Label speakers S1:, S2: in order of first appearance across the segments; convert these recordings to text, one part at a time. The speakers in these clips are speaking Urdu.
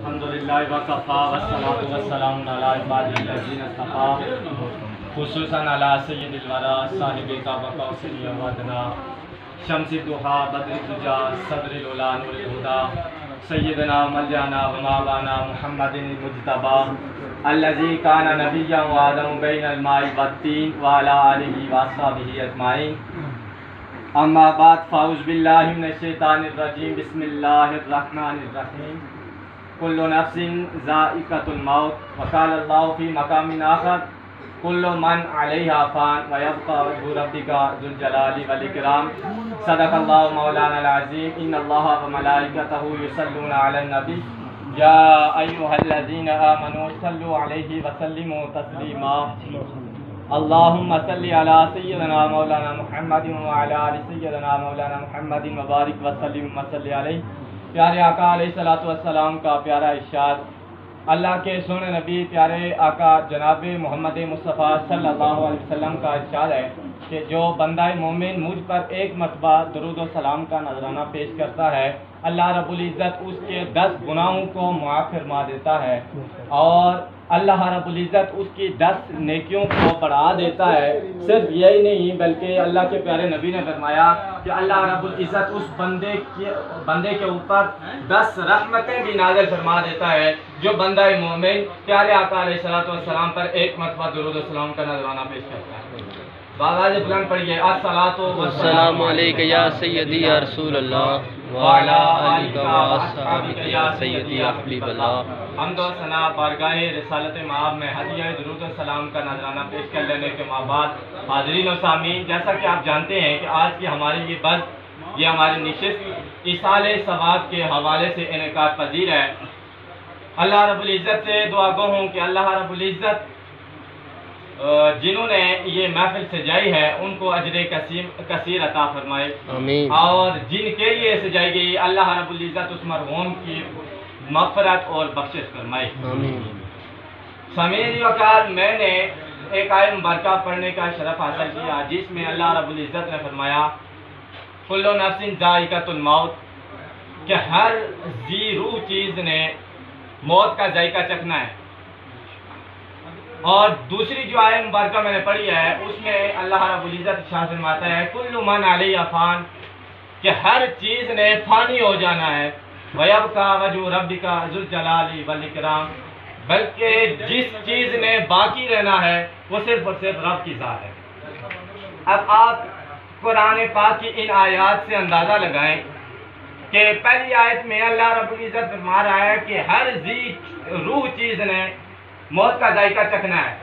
S1: الحمدللہ وکفا والصلاۃ والسلام علی عبادہ الذین اصطفی خصوصاً علی سید الورا صاحب کعبہ قوسین و ادنی شمس الضحیٰ بدر الدجیٰ صدر العلا نور الہدیٰ سیدنا ملجانا و ماوانا محمد المجتبی الذی کان نبیا و آدم بین الماء والطین وعلی آلہ واصحابہ اجمعین اما بعد فاعوذ باللہ من الشیطان الرجیم بسم اللہ الرحمن الرحیم کل نفس ذائقۃ الموت وقال اللہ فی مقام آخر کل من علیہا فان ویبقى وجہ ربک ذو الجلال والاکرام صدق اللہ مولانا العظیم ان اللہ وملائکتہ یصلون علی النبی یا ایھا الذین آمنوا صلوا علیہ وسلموا تسلیما اللہم صلی علی سیدنا مولانا محمد وعلی آل سیدنا مولانا محمد وبارک وسلم وصلی علیہ۔ پیارے آقا علیہ الصلوۃ والسلام کا پیارا ارشاد، اللہ کے سونے نبی پیارے آقا جناب محمد مصطفیٰ صلی اللہ علیہ وسلم کا ارشاد ہے کہ جو بندہ مومن مجھ پر ایک مرتبہ درود و سلام کا نذرانہ پیش کرتا ہے، اللہ رب العزت اس کے 10 گناہوں کو معاف فرما دیتا ہے اور اللہ رب العزت اس کی 10 نیکیوں کو بڑھا دیتا ہے۔ صرف یہی نہیں بلکہ اللہ کے پیارے نبی نے فرمایا کہ اللہ رب العزت اس بندے کے اوپر 10 رحمتیں بھی نازل فرما دیتا ہے جو بندہ مومن پیارے آقا علیہ الصلوۃ والسلام پر ایک مرتبہ درود و سلام کا نذرانہ پیش کرتا ہے۔ باواز بلند پڑھیے، الصلاۃ
S2: والسلام علیک یا سیدی یا رسول اللہ وعلی آلک و اصحابک یا سیدی یا حبیب اللہ۔
S1: حمد و ثنا بارگاہ رسالت مآب میں ہدیہ درود و سلام کا نذرانہ پیش کر لینے کے بعد حاضرین و سامعین، جیسا کہ آپ جانتے ہیں کہ آج کی ہماری یہ ہماری نشست ایصال ثواب کے حوالے سے انعقاد پذیر ہے۔ اللہ رب العزت سے دعا گو ہوں کہ اللہ رب العزت جنہوں نے یہ محفل سجائی ہے ان کو اجر کثیر عطا فرمائے،
S2: آمین۔
S1: اور جن کے لیے سجائی گئی اللہ رب العزت اس مرحوم کی مغفرت اور بخشش فرمائے،
S2: آمین۔
S1: سامعین وقار، میں نے ایک آیت مبارکہ پڑھنے کا شرف حاصل کیا جس میں اللہ رب العزت نے فرمایا کل نفس ذائقۃ الموت، کہ ہر ذی روح چیز نے موت کا ذائقہ چکھنا ہے۔ اور دوسری جو آیت مبارکہ میں نے پڑھی ہے اس میں اللہ رب العزت ارشاد فرماتا ہے کل من علیہ فان، کہ ہر چیز نے فانی ہو جانا ہے، وَيَبْقَى وَجْهُ رَبِّكَ ذُو الجلال والاکرام، بلکہ جس چیز نے باقی رہنا ہے وہ صرف اور صرف رب کی ذات ہے۔ اب آپ قرآن پاک کی ان آیات سے اندازہ لگائیں کہ پہلی آیت میں اللہ رب العزت فرما رہا ہے کہ ہر ذی روح چیز نے موت کا ذائقہ چکھنا ہے،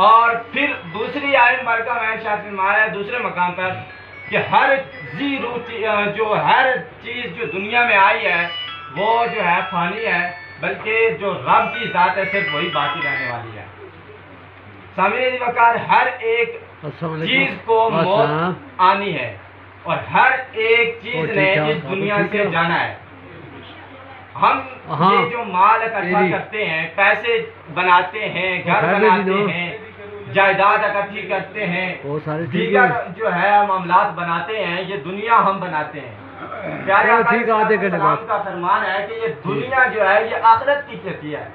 S1: اور پھر دوسری آیت مبارکہ میں ارشاد فرمایا ہے دوسرے مقام پر کہ ہر ذی روح جو ہر چیز جو دنیا میں آئی ہے وہ جو ہے فانی ہے، بلکہ جو رب کی ذات ہے صرف وہی باقی رہنے والی ہے۔ سامعین وقار، ہر ایک چیز کو موت آنی ہے اور ہر ایک چیز نے اس دنیا سے جانا ہے۔ ہم یہ جو مال اکٹھا کرتے ہیں، پیسے بناتے ہیں، گھر بناتے ہیں، جائیداد اکٹھی کرتے ہیں، دیگر جو ہے معاملات بناتے ہیں، یہ دنیا ہم بناتے ہیں۔ پیارے آقا علیہ السلام کا فرمان ہے کہ یہ دنیا جو ہے یہ آخرت کی کھیتی ہے،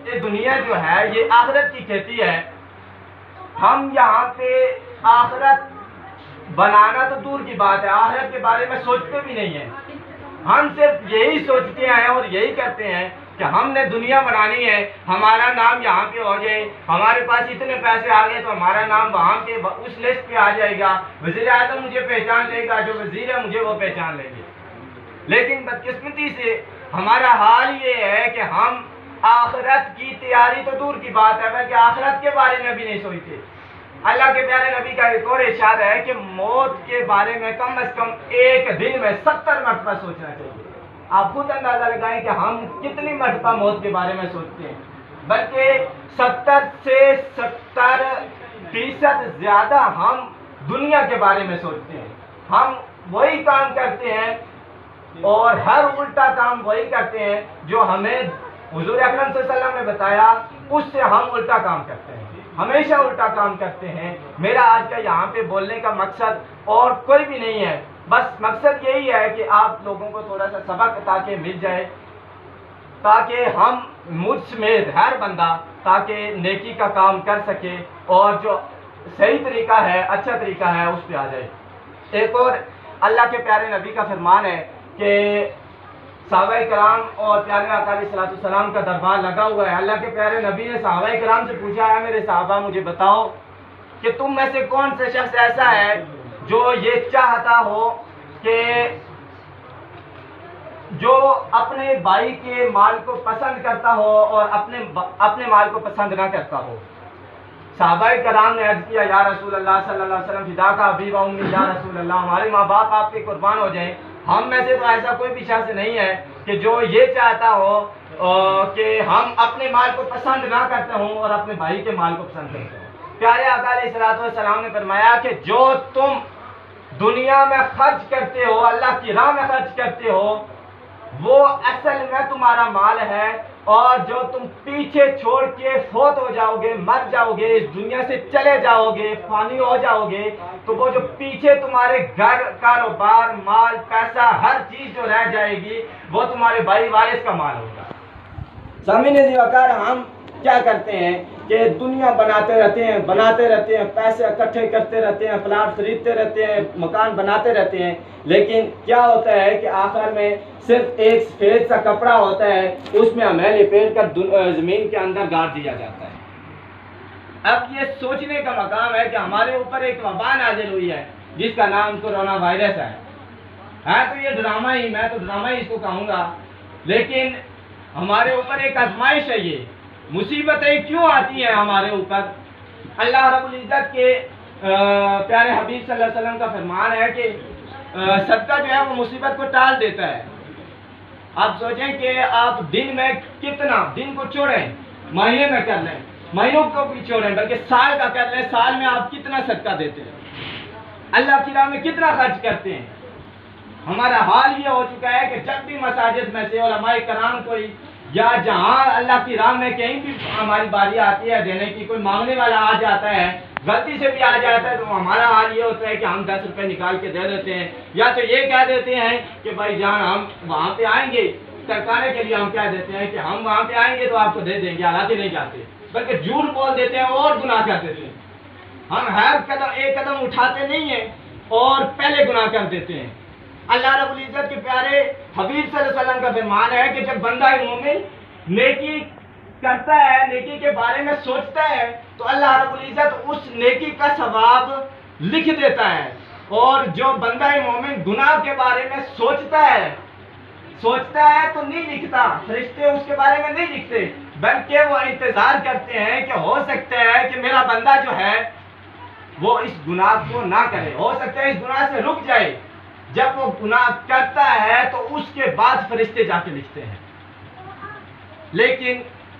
S1: یہ دنیا جو ہے یہ آخرت کی کھیتی ہے۔ ہم یہاں پہ آخرت بنانا تو دور کی بات ہے، آخرت کے بارے میں سوچتے بھی نہیں ہیں۔ ہم صرف یہی سوچتے ہیں اور یہی کرتے ہیں کہ ہم نے دنیا بنانی ہے، ہمارا نام یہاں پہ ہو جائے، ہمارے پاس اتنے پیسے آ گئے تو ہمارا نام وہاں پہ اس لسٹ پہ آ جائے گا، وزیر اعظم مجھے پہچان لے گا، جو وزیر ہے مجھے وہ پہچان لیں گے۔ لیکن بدقسمتی سے ہمارا حال یہ ہے کہ ہم آخرت کی تیاری تو دور کی بات ہے بلکہ آخرت کے بارے میں بھی نہیں سوچتے۔ اللہ کے پیارے نبی کا ایک اور ارشاد ہے کہ موت کے بارے میں کم از کم ایک دن میں 70 مرتبہ سوچنا چاہیے۔ آپ خود اندازہ لگائیں کہ ہم کتنی مرتبہ موت کے بارے میں سوچتے ہیں، بلکہ 70 سے 70% زیادہ ہم دنیا کے بارے میں سوچتے ہیں۔ ہم وہی کام کرتے ہیں اور ہر الٹا کام وہی کرتے ہیں جو ہمیں حضور اکرم صلی اللہ علیہ وسلم نے بتایا، اس سے ہم الٹا کام کرتے ہیں، ہمیشہ الٹا کام کرتے ہیں۔ میرا آج کا یہاں پہ بولنے کا مقصد اور کوئی بھی نہیں ہے، بس مقصد یہی ہے کہ آپ لوگوں کو تھوڑا سا سبق تاکہ مل جائے تاکہ ہم مجھ سمیت ہر بندہ تاکہ نیکی کا کام کر سکے اور جو صحیح طریقہ ہے، اچھا طریقہ ہے، اس پہ آ جائے۔ ایک اور اللہ کے پیارے نبی کا فرمان ہے کہ صحابہ کرام اور پیارے آقا علیہ السلام کا دربار لگا ہوا ہے۔ اللہ کے پیارے نبی نے صحابہ کرام سے پوچھا ہے، میرے صحابہ مجھے بتاؤ کہ تم میں سے کون سے شخص ایسا ہے جو یہ چاہتا ہو کہ جو اپنے بھائی کے مال کو پسند کرتا ہو اور اپنے مال کو پسند نہ کرتا ہو۔ صحابہ کرام نے عرض کیا، یا رسول اللہ صلی اللہ علیہ وسلم فداک ابی و امی، یا رسول اللہ ہمارے ماں باپ آپ کے قربان ہو جائیں۔ ہم میں سے تو ایسا کوئی بھی شخص نہیں ہے کہ جو یہ چاہتا ہو کہ ہم اپنے مال کو پسند نہ کرتے ہوں اور اپنے بھائی کے مال کو پسند کرتے ہوں۔ پیارے آقا علیہ السلام نے فرمایا کہ جو تم دنیا میں خرچ کرتے ہو، اللہ کی راہ میں خرچ کرتے ہو، وہ اصل میں تمہارا مال ہے، اور جو تم پیچھے چھوڑ کے فوت ہو جاؤ گے، مر جاؤ گے، اس دنیا سے چلے جاؤ گے، فانی ہو جاؤ گے، تو وہ جو پیچھے تمہارے گھر، کاروبار، مال، پیسہ، ہر چیز جو رہ جائے گی وہ تمہارے بھائی وارث کا مال ہوگا۔ سامعین عزیز وقار، ہم کیا کرتے ہیں کہ دنیا بناتے رہتے ہیں، پیسے اکٹھے کرتے رہتے ہیں، پلاٹ خریدتے رہتے ہیں، مکان بناتے رہتے ہیں، لیکن کیا ہوتا ہے کہ آخر میں صرف ایک سفید سا کپڑا ہوتا ہے، اس میں ہمیں لپیٹ کر زمین کے اندر گاڑ دیا جاتا ہے۔ اب یہ سوچنے کا مقام ہے کہ ہمارے اوپر ایک وبا نازل ہوئی ہے جس کا نام کورونا وائرس ہے۔ تو یہ ڈرامہ ہی، میں تو ڈرامہ ہی اس کو کہوں گا، لیکن ہمارے اوپر ایک آزمائش ہے۔ یہ مصیبتیں کیوں آتی ہیں ہمارے اوپر؟ اللہ رب العزت کے پیارے حبیب صلی اللہ علیہ وسلم کا فرمان ہے کہ صدقہ جو ہے وہ مصیبت کو ٹال دیتا ہے۔ آپ سوچیں کہ آپ دن میں کتنا، دن کو چھوڑیں، مہینے میں کر لیں، مہینوں کو بھی چھوڑیں، بلکہ سال کا کر لیں، سال میں آپ کتنا صدقہ دیتے ہیں، اللہ کی راہ میں کتنا خرچ کرتے ہیں۔ ہمارا حال یہ ہو چکا ہے کہ جب بھی مساجد میں سے علماء کرام کوئی یا جہاں اللہ کی راہ میں کہیں بھی ہماری باری آتی ہے دینے کی، کوئی مانگنے والا آ جاتا ہے، غلطی سے بھی آ جاتا ہے، تو ہمارا حال یہ ہوتا ہے کہ ہم 10 روپے نکال کے دے دیتے ہیں، یا تو یہ کہہ دیتے ہیں کہ بھائی جان ہم وہاں پہ آئیں گے، سرکارے کے لیے ہم کہہ دیتے ہیں کہ ہم وہاں پہ آئیں گے تو آپ کو دے دیں گے، حالانکہ نہیں جاتے، بلکہ جھوٹ بول دیتے ہیں اور گناہ کر دیتے ہیں۔ ہم ہر قدم ایک قدم اٹھاتے نہیں ہیں اور پہلے گناہ کر دیتے ہیں۔ اللہ رب العزت کے پیارے حبیب صلی اللہ علیہ وسلم کا فرمان ہے کہ جب بندہ مومن نیکی کرتا ہے، نیکی کے بارے میں سوچتا ہے، تو اللہ رب العزت اس نیکی کا ثواب لکھ دیتا ہے، اور جو بندہ مومن گناہ کے بارے میں سوچتا ہے تو نہیں لکھتا، فرشتے اس کے بارے میں نہیں لکھتے، بلکہ وہ انتظار کرتے ہیں کہ ہو سکتا ہے کہ میرا بندہ جو ہے وہ اس گناہ کو نہ کرے، ہو سکتا ہے اس گناہ سے رک جائے۔ جب وہ گناہ کرتا ہے تو اس کے بعد فرشتے جا کے لکھتے ہیں، لیکن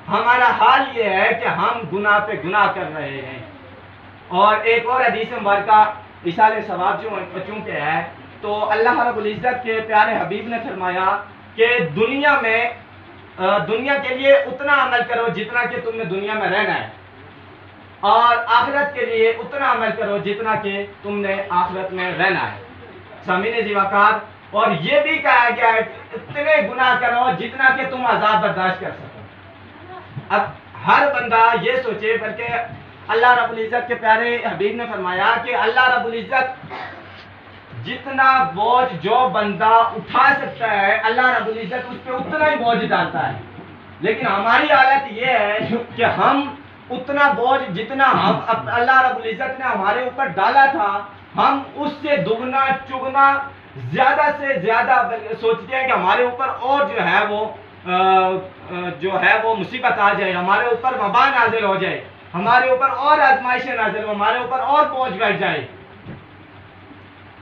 S1: ہمارا حال یہ ہے کہ ہم گناہ پہ گناہ کر رہے ہیں۔ اور ایک اور حدیث مبارکہ اصال ثواب چونکہ ہے، تو اللہ رب العزت کے پیارے حبیب نے فرمایا کہ دنیا کے لیے اتنا عمل کرو جتنا کہ تم نے دنیا میں رہنا ہے، اور آخرت کے لیے اتنا عمل کرو جتنا کہ تم نے آخرت میں رہنا ہے۔ سامعین ذی وقار، اور یہ بھی کہا گیا ہے کہ اتنے گناہ کرو جتنا کہ تم عذاب برداشت کر سکو۔ اب ہر بندہ یہ سوچے، بلکہ اللہ رب العزت کے پیارے حبیب نے فرمایا کہ اللہ رب العزت جتنا بوجھ جو بندہ اٹھا سکتا ہے، اللہ رب العزت اس پہ اتنا ہی بوجھ ڈالتا ہے، لیکن ہماری حالت یہ ہے کہ ہم اتنا بوجھ جتنا اللہ رب العزت نے ہمارے اوپر ڈالا تھا، ہم اس سے دگنا چگنا زیادہ سے زیادہ سوچتے ہیں کہ ہمارے اوپر اور جو ہے وہ مصیبت آ جائے، ہمارے اوپر وبا نازل ہو جائے، ہمارے اوپر اور آزمائشیں نازل ہو، ہمارے اوپر اور بوجھ بیٹھ جائے۔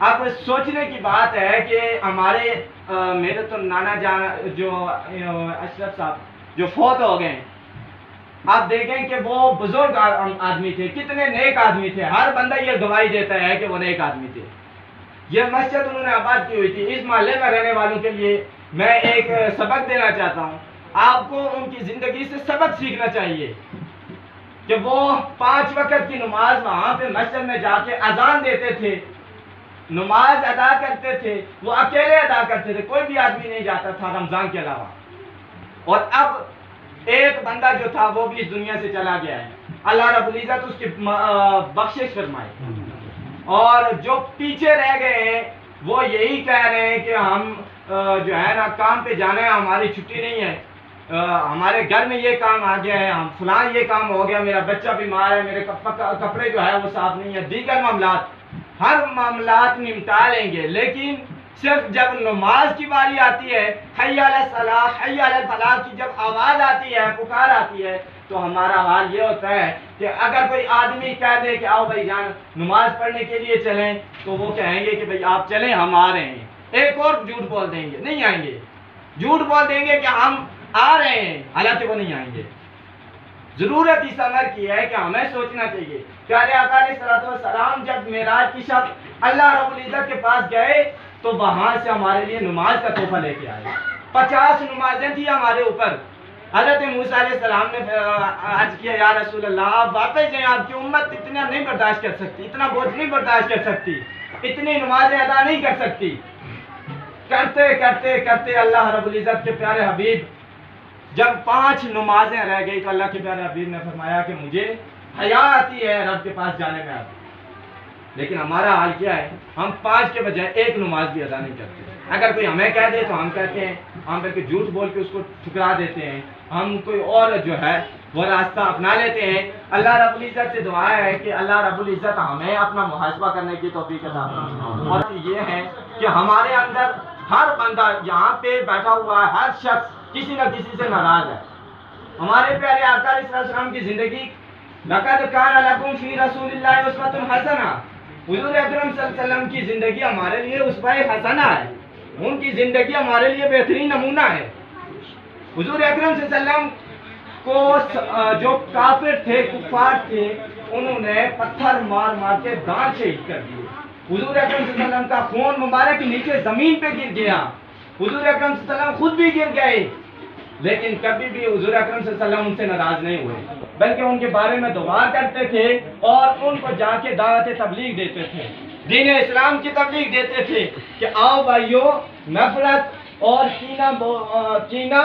S1: اب سوچنے کی بات ہے کہ میرے تو نانا جان جو اشرف صاحب جو فوت ہو گئے، آپ دیکھیں کہ وہ بزرگ آدمی تھے، کتنے نیک آدمی تھے، ہر بندہ یہ گواہی دیتا ہے کہ وہ نیک آدمی تھے۔ یہ مسجد انہوں نے آباد کی ہوئی تھی۔ اس محلے میں رہنے والوں کے لیے میں ایک سبق دینا چاہتا ہوں، آپ کو ان کی زندگی سے سبق سیکھنا چاہیے کہ وہ 5 وقت کی نماز وہاں پہ مسجد میں جا کے اذان دیتے تھے، نماز ادا کرتے تھے، وہ اکیلے ادا کرتے تھے، کوئی بھی آدمی نہیں جاتا تھا رمضان کے علاوہ۔ اور اب ایک بندہ جو تھا وہ بھی اس دنیا سے چلا گیا ہے، اللہ رب العزت اس کی بخشش فرمائے، اور جو پیچھے رہ گئے ہیں وہ یہی کہہ رہے ہیں کہ ہم جو ہے نا کام پہ جانا ہے، ہماری چھٹی نہیں ہے، ہمارے گھر میں یہ کام آ گیا ہے، ہم فلاں یہ کام ہو گیا، میرا بچہ بیمار ہے، میرے کپڑے جو ہے وہ صاف نہیں ہے، دیگر معاملات، ہر معاملات نمٹا لیں گے، لیکن صرف جب نماز کی باری آتی ہے، حی علی الصلاۃ حی علی الفلاح کی جب آواز آتی ہے، پکار آتی ہے، تو ہمارا حال یہ ہوتا ہے کہ اگر کوئی آدمی کہہ دے کہ آؤ بھائی جان نماز پڑھنے کے لیے چلیں، تو وہ کہیں گے کہ بھائی آپ چلیں، ہم آ رہے ہیں، ایک اور جھوٹ بول دیں گے، نہیں آئیں گے، جھوٹ بول دیں گے کہ ہم آ رہے ہیں، حالانکہ وہ نہیں آئیں گے۔ ضرورت اس امر کی ہے کہ ہمیں سوچنا چاہیے، پیارے آقا علیہ الصلوۃ والسلام جب معراج کی شب اللہ رب العزت کے پاس گئے تو وہاں سے ہمارے لیے نماز کا تحفہ لے کے آئے، 50 نمازیں تھیں ہمارے اوپر۔ حضرت موسیٰ علیہ السلام نے عرض کیا یا رسول اللہ آپ واپس جائیں، آپ کی امت اتنا نہیں برداشت کر سکتی، اتنا بوجھ نہیں برداشت کر سکتی، اتنی نمازیں ادا نہیں کر سکتی۔ کرتے کرتے کرتے اللہ رب العزت کے پیارے حبیب جب 5 نمازیں رہ گئی تو اللہ کے پیارے حبیب نے فرمایا کہ مجھے حیا آتی ہے رب کے پاس جانے میں اب، لیکن ہمارا حال کیا ہے، ہم 5 کے بجائے 1 نماز بھی ادا نہیں کرتے۔ اگر کوئی ہمیں کہہ دے تو ہم کہتے ہیں، ہم بلکہ جھوٹ بول کے اس کو ٹھکرا دیتے ہیں، ہم کوئی اور جو ہے وہ راستہ اپنا لیتے ہیں۔ اللہ رب العزت سے دعا ہے کہ اللہ رب العزت ہمیں اپنا محاسبہ کرنے کی توفیق عطا فرمائے، اور یہ ہے کہ ہمارے اندر ہر بندہ یہاں پہ بیٹھا ہوا ہے، ہر شخص کسی نہ کسی سے ناراض ہے۔ ہمارے پیارے آقا علیہ السلام کی زندگی لقد کان لکم فی رسول اللہ اسوۃ حسنہ، حضور اکرم صلی اللہ علیہ وسلم کی زندگی ہمارے لیے اسوہ حسنہ ہے، ان کی زندگی ہمارے لیے بہترین نمونہ ہے۔ حضور اکرم صلی اللہ علیہ وسلم کو جو کافر تھے، کفار تھے، انہوں نے پتھر مار مار کے دانت شہید کر دیے، حضور اکرم صلی اللہ علیہ وسلم کا خون مبارک نیچے زمین پہ گر گیا، حضور اکرم صلی اللہ علیہ وسلم خود بھی گر گئے، لیکن کبھی بھی حضور اکرم صلی اللہ علیہ وسلم ان سے ناراض نہیں ہوئے، بلکہ ان کے بارے میں دعا کرتے تھے اور ان کو جا کے دعوت تبلیغ دیتے تھے، دین اسلام کی تبلیغ دیتے تھے کہ آؤ بھائیو، نفرت اور کینہ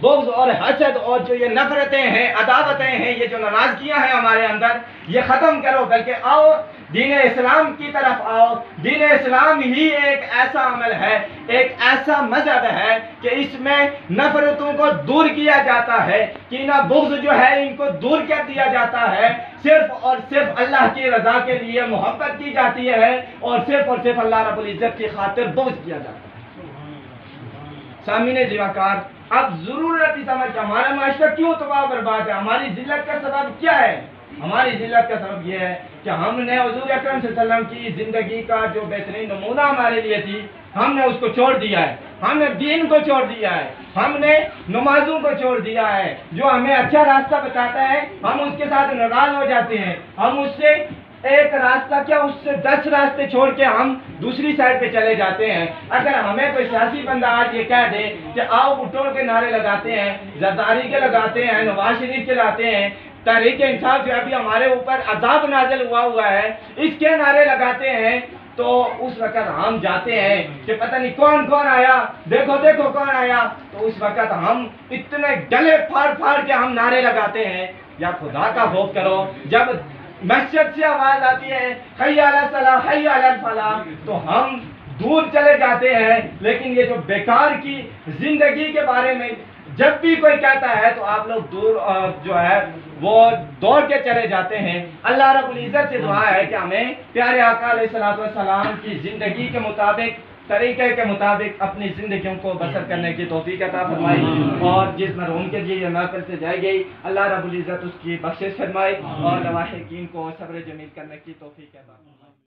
S1: بغض اور حسد اور جو یہ نفرتیں ہیں، عداوتیں ہیں، یہ جو ناراضگیاں ہیں ہمارے اندر، یہ ختم کرو، بلکہ آؤ دین اسلام کی طرف آؤ۔ دین اسلام ہی ایک ایسا عمل ہے، ایک ایسا مذہب ہے کہ اس میں نفرتوں کو دور کیا جاتا ہے، کینہ بغض جو ہے ان کو دور کر دیا جاتا ہے، صرف اور صرف اللہ کی رضا کے لیے محبت کی جاتی ہے، اور صرف اللہ رب العزت کی خاطر بغض کیا جاتا ہے۔ سامعین زیوکار، اب ضرورت ہی سمجھ کہ ہمارا معاشرہ کیوں تباہ و برباد ہے، ہماری ذلت کا سبب کیا ہے؟ ہماری ذلت کا سبب یہ ہے کہ ہم نے حضور اکرم صلی اللہ علیہ وسلم کی زندگی کا جو بہترین نمونہ ہمارے لیے تھی، ہم نے اس کو چھوڑ دیا ہے، ہم نے دین کو چھوڑ دیا ہے، ہم نے نمازوں کو چھوڑ دیا ہے، جو ہمیں اچھا راستہ بتاتا ہے ہم اس کے ساتھ ناراض ہو جاتے ہیں، ہم اس سے ایک راستہ کیا اس سے 10 راستے چھوڑ کے ہم دوسری سائڈ پہ چلے جاتے ہیں۔ اگر ہمیں کوئی سیاسی بندہ آج یہ کہہ دے کہ آؤ بھٹو کے نعرے لگاتے ہیں، زرداری کے لگاتے ہیں، نواز شریف کے لاتے ہیں، تحریک انصاف جو ابھی ہمارے اوپر عذاب نازل ہوا ہے، اس کے نعرے لگاتے ہیں، تو اس وقت ہم جاتے ہیں کہ پتہ نہیں کون آیا، دیکھو کون آیا، تو اس وقت ہم اتنے گلے پھاڑ کے ہم نعرے لگاتے ہیں۔ یا خدا کا خوف کرو، جب مسجد سے آواز آتی ہے حی علی الصلاۃ حی علی الفلاح، تو ہم دور چلے جاتے ہیں، لیکن یہ جو بیکار کی زندگی کے بارے میں جب بھی کوئی کہتا ہے تو آپ لوگ دور جو ہے وہ دوڑ کے چلے جاتے ہیں۔ اللہ رب العزت سے دعا ہے کہ ہمیں پیارے آقا علیہ الصلوۃ والسلام کی زندگی کے مطابق، طریقے کے مطابق اپنی زندگیوں کو بسر کرنے کی توفیق عطا فرمائی، اور جس مرحوم کے لیے یہ محفل سے جائے گئی اللہ رب العزت اس کی بخشش فرمائے، اور لواحقین کو صبر جمیل کرنے کی توفیق عطا فرمائے۔